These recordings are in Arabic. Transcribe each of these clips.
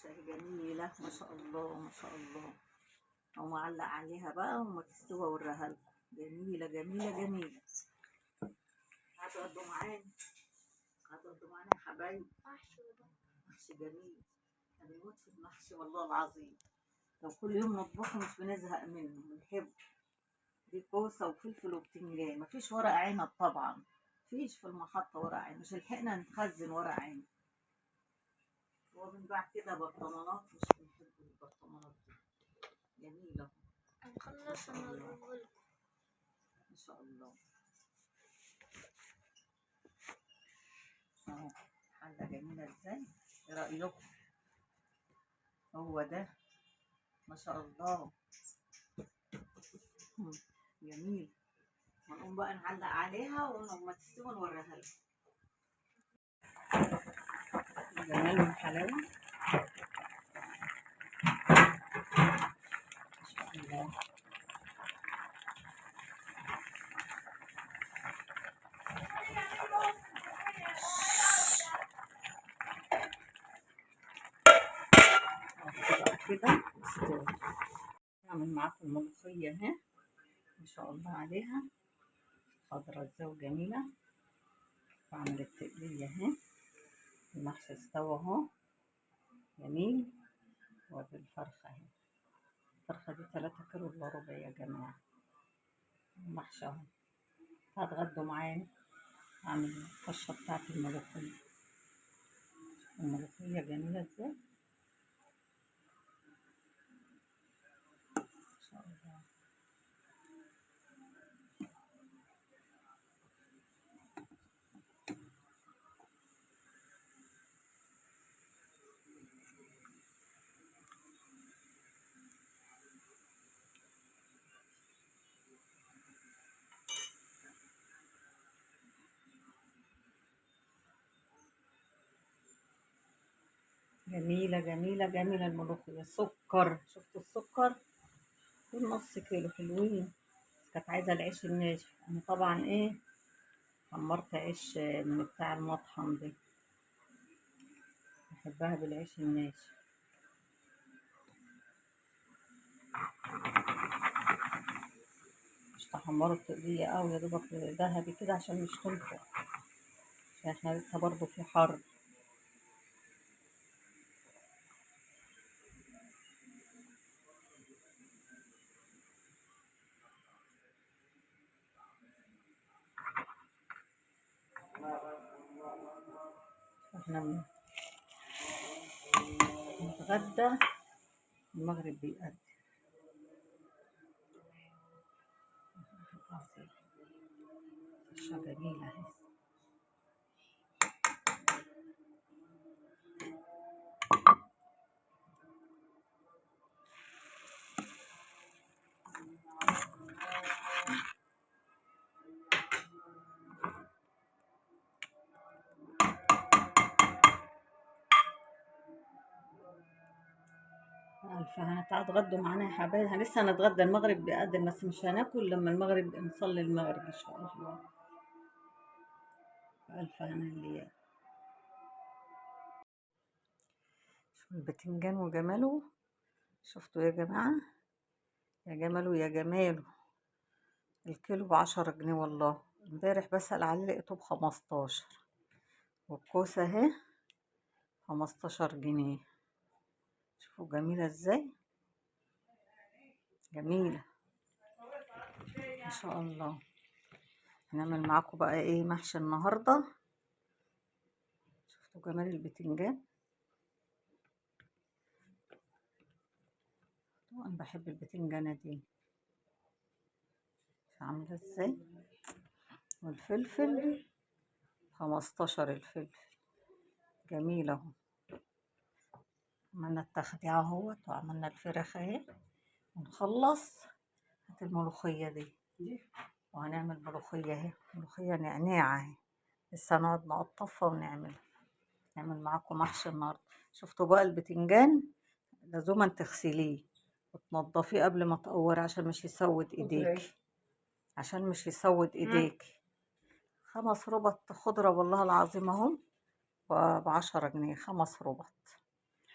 محشية جميلة ما شاء الله ما شاء الله. أو معلق عليها بقى وما تستوى أوريها لكم. جميلة جميلة جميلة. هتقضوا معانا يا حبايبي. محشي جميل. أنا بموت في المحشي والله العظيم. لو كل يوم نطبخه مش بنزهق منه بنحبه. دي كوسة وفلفل وبتنجان، مفيش ورق عنب طبعا. مفيش في المحطة ورق عنب، مش لحقنا نخزن ورق عنب. هو بنباع كده برطمانات، مش بنحب البرطمانات دي. جميلة. هنخلص ونوريهولكم. ما شاء الله. اهو حلة جميلة ازاي؟ ايه رأيكم؟ هو ده ما شاء الله. جميل. هنقوم بقى نعلق عليها ولما تستوي نوريها لكم. جمال وحلاوة ما شاء الله. كده استوي. هعمل معاكم الملوخية اهي ما شاء الله عليها، خضرا ازاي وجميلة. بعمل التقلية اهي. المحشي استوى اهو جميل. وادي الفرخة اهي. الفرخة دي 3 كيلو الا ربع يا جماعة. المحشي اهو. هتغدوا معانا. اعمل الطشة بتاعت الملوخية. الملوخية جميلة ازاي ما شاء الله. جميلة جميلة جميلة الملوخية. سكر، شفتوا السكر؟ دول نص كيلو حلوين. كانت عايزة العيش الناشف. أنا طبعا إيه حمرت عيش من بتاع المطحن دي. بحبها بالعيش الناشف. مش تحمروا التقلية أوي يا دوبك ذهبي كده عشان مش تنفع، عشان احنا لسه برضه في حر. احنا بنتغدى المغرب بيأذن. عشا جميلة اهي. ألف هنا. تعالوا اتغدوا معانا يا حبايبي. لسه هنتغدى، المغرب بيأذن بس مش هناكل لما المغرب نصلي المغرب إن شاء الله. ألف هنا ليا. شوفوا البتنجان وجماله. شفتوا يا جماعة؟ يا جماله يا جماله. الكيلو ب10 جنيه والله. امبارح بسأل عليه لقيته ب15. والكوسة اهي 15 جنيه. شوفوا جميلة ازاي. جميلة ما شاء الله. هنعمل معاكم بقى ايه محشي النهاردة. شفتوا جمال البتنجان. انا بحب البتنجانة دي عاملة ازاي. والفلفل 15 الفلفل. جميل اهو. عملنا التخديعة اهوت وعملنا الفراخ اهي. ونخلص هات الملوخية دي وهنعمل ملوخية اهي. ملوخية نعناع اهي. لسه نقعد نقطفها ونعملها. نعمل معاكم محشي النهارده. شفتوا بقى البتنجان لازم تغسليه وتنضفيه قبل ما تقوري عشان مش يسود ايديك. عشان مش يسود ايديك. 5 ربط خضرة والله العظيم اهم ب10 جنيه. 5 ربط.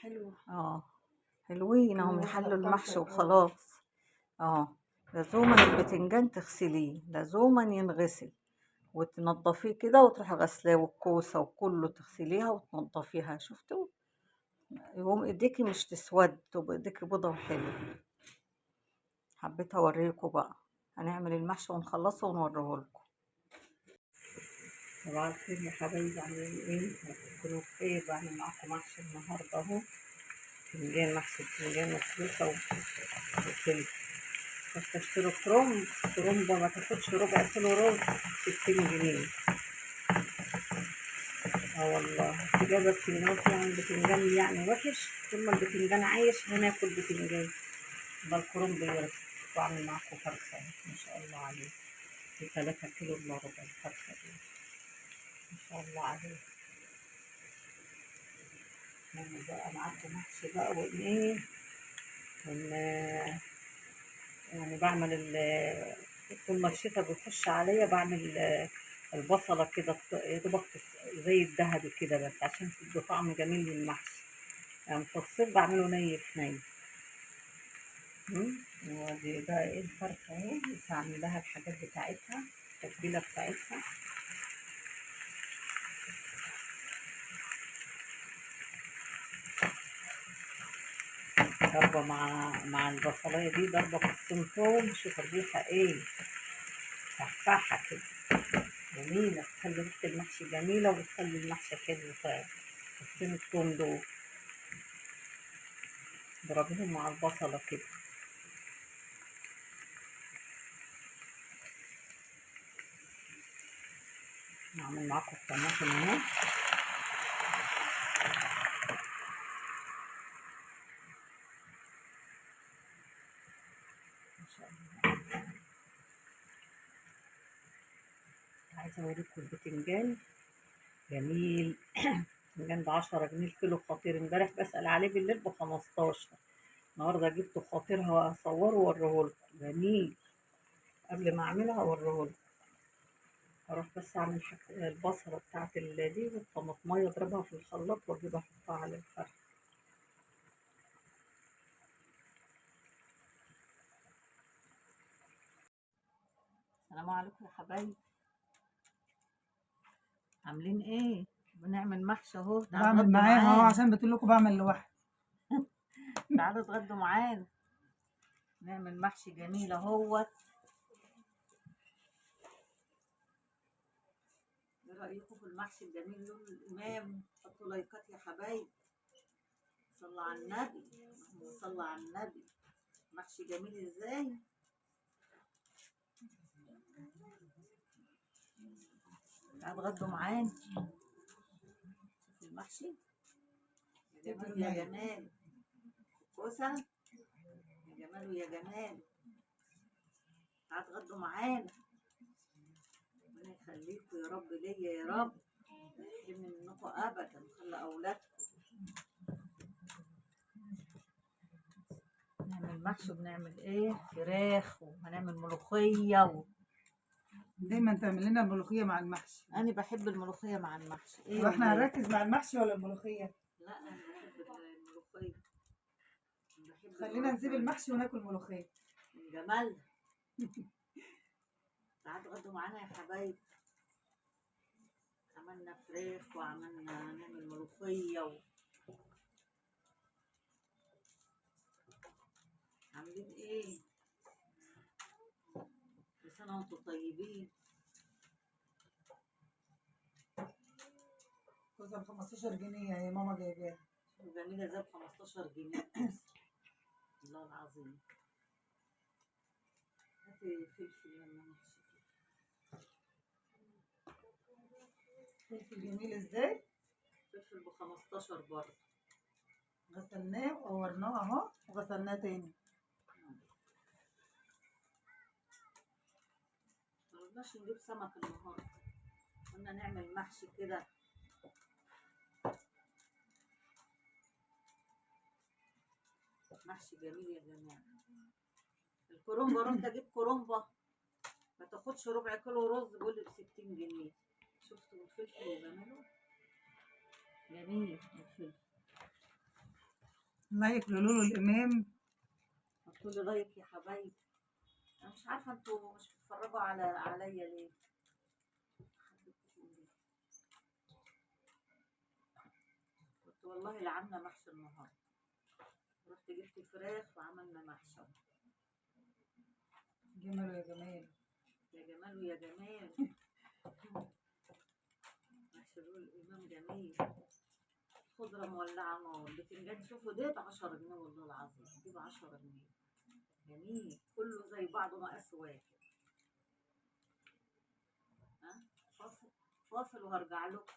حلو. حلوين اهم، يحلوا المحشي وخلاص. لزوما البتنجان تغسليه، لزوما ينغسل وتنضفيه كده وتروحي غسلاه، والكوسة وكله تغسليها وتنضفيها. شفتوا؟ يقوم ايديكي مش تسود، تبقى ايديكي بيضة وحلوة. حبيت اوريكم بقى، هنعمل المحشي ونخلصه ونوريهولكم. طبعا الخير يا حبايبي، عاملين ايه؟ هتكونوا بخير. بعمل معاكم محشي النهارده اهو، بتنجان، محشي بتنجان مسلوقة وفلفل. بس تشتروا كرومبة ما تاخدش ربع كيلو رز، 60 جنيه. والله جابت بتنجان يعني، البتنجان يعني وحش، طول ما البتنجان عايش هناكل بتنجان. ده الكرنب يرس. وأعمل معاكم فرخة ما شاء الله عليه، دي 3 كيلو إلا ربع الفرخة دي ما شاء الله عليه. نعمل بقى معاكم محشي بقى وإيه، يعني بعمل طول ما الشتا بيخش عليا بعمل البصلة كده يا دوبك زي الذهبي كده، بس عشان تدي طعم جميل للمحشي. يعني في الصيف بعمله ني في ني. ودي بقى ايه الفرخة اهي، لسه هعمل لها الحاجات بتاعتها، التتبيلة بتاعتها. ضربة مع البصلاية دي، ضربة فصين توم. شوف الريحة ايه، فحفاحة كده جميلة، بتخلي ريحة المحشي جميلة وبتخلي المحشي حلو. فصين التوم دول ضربهم مع البصلة كده. نعمل معاكم الطماطم اهو. ما شاء الله. عايزة اوريكم البتنجان جميل. البتنجان ب10 جنيه الكيلو، خطير. امبارح بسأل عليه بالليل ب15، النهارده جبته خطير، هصوره واوريهولكم. جميل. قبل ما اعملها اوريهولكم. اروح بس اعمل البصلة بتاعت دي والطماطمية، اضربها في الخلاط واجيب احطها على الفرخ. السلام عليكم يا حبايبي، عاملين ايه؟ بنعمل محشي اهو، تعالوا بعمل اتغدوا معاها اهو، معانا. عشان بتقول لكم بعمل لوحدي. تعالوا اتغدوا معانا، نعمل محشي جميل اهوت. ايه رأيكم في المحشي الجميل لون الإمام؟ حطوا لايكات يا حبايبي، صلوا على النبي، اللهم صل على النبي. محشي جميل ازاي؟ تعالوا اتغدوا معانا. شوفوا المحشي يا جمال يا جمال، كوسة يا جمال ويا جمال. تعالوا اتغدوا معانا، ربنا يخليكم يا رب ليا يا رب، ما يحرمني منكم ابدا، وخلي اولادكم. نعمل محشي وبنعمل ايه، فراخ، وهنعمل ملوخية دايما تعمل لنا الملوخيه مع المحشي. انا بحب الملوخية مع المحشي. ايه هو احنا ولا إيه؟ هنركز مع المحشي ولا الملوخيه؟ لا انا بحب الملوخية، بحب خلينا نسيب المحشي وناكل ملوخيه. من جمال. تعالوا اتغدوا معانا يا حبايبي. عملنا فراخ وعملنا نعمل ملوخية عاملين ايه؟ كل سنة وانتم طيبين. كوسه ب 15 جنيه يا ماما جايباها. جميلة زي ب15 جنيه. الله العظيم. هاتي فلفل لما نحشي. فلفل جميل ازاي؟ فلفل ب15 برضه. غسلناه وقورناه اهو، وغسلناه تاني. مرضناش نجيب سمك النهارده، قلنا نعمل محشي كده. محشي جميل يا جماعة. الكرومبة رحت اجيب كرومبة ما تاخدش ربع كيلو رز، بيقول لي ب60 جنيه. شفتوا الفلفل وجماله؟ جميل الفلفل. لايك لولو الإمام. حطوا لي لايك يا حبايبي. انا مش عارفه انتوا مش بتتفرجوا عليا ليه. كنت والله اللي عامله محشي النهارده، رحت جبت الفراخ وعملنا محشي. جمال يا جمال. يا جمال ويا جمال. محشي الإمام جميل. خضرة مولعة نار، بتنجان شوفوا ديت 10 جنيه والله العظيم، دي 10 جنيه. جميل كله زي بعضه مقاس واحد. ها فاصل، فاصل وهرجع لكم.